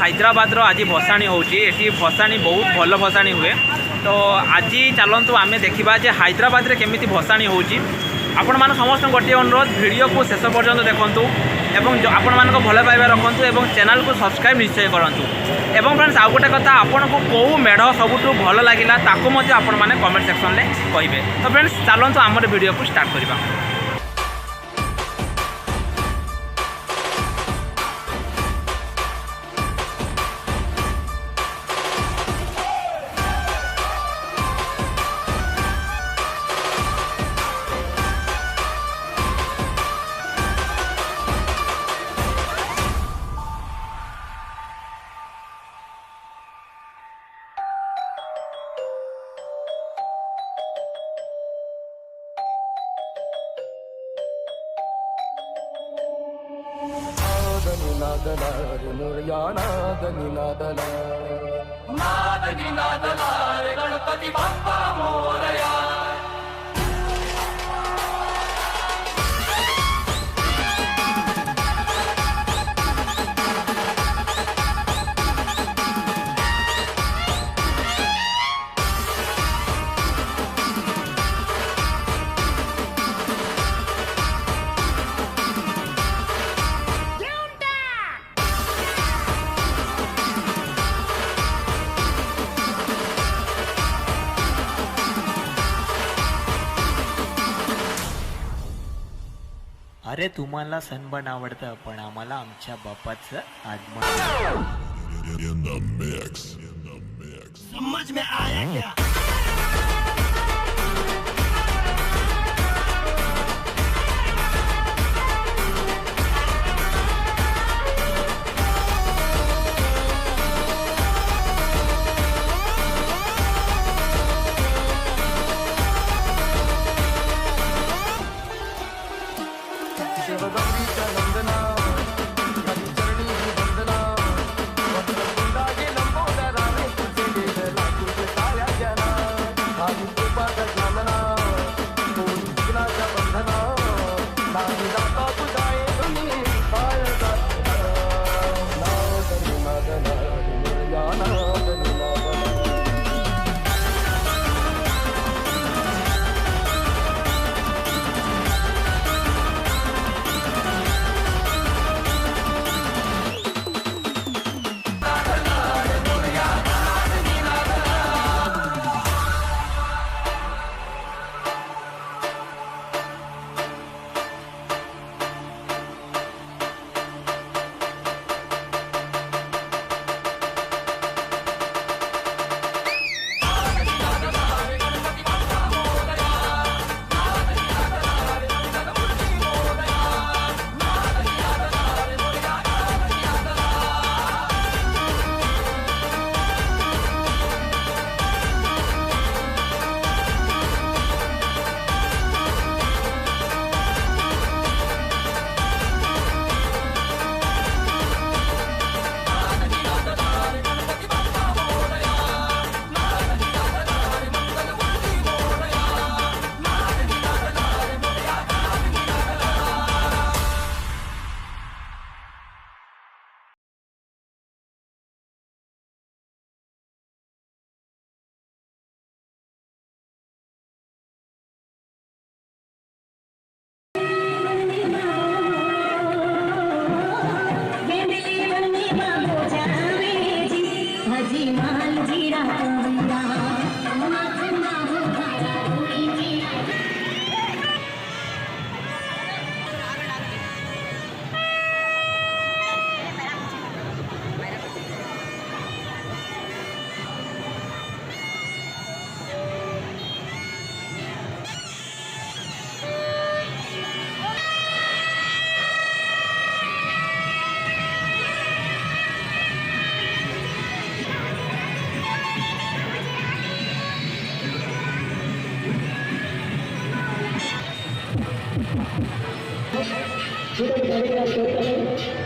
हैदराबाद आज भसाणी होती भसाणी बहुत भल भसाणी हुए। तो आज चलतु आम देखा जे हैदराबाद रे केमिति भसाणी होची। आपण मान समस्त गोटे अनुरोध वीडियो को शेष पर्यंत देखंतु एवं आपण मान भल पाइबा रखंतु एवं चैनल को सब्सक्राइब निश्चय करंतु। एवं फ्रेंड्स आउ गोटे कथा आपन को कौ मेढ़ सबुठु भल लगिला ताको मध्य आपण माने कमेंट सेक्शन में कहिबे। तो फ्रेंड्स चलतु आमर वीडियो को स्टार्ट करबा। गणपति बाप्पा मोरया। अरे तुम्हाला सनबर्न आवडतं पण आम्हाला आमच्या बापाचं आगमन। समझ में आया क्या? Sudah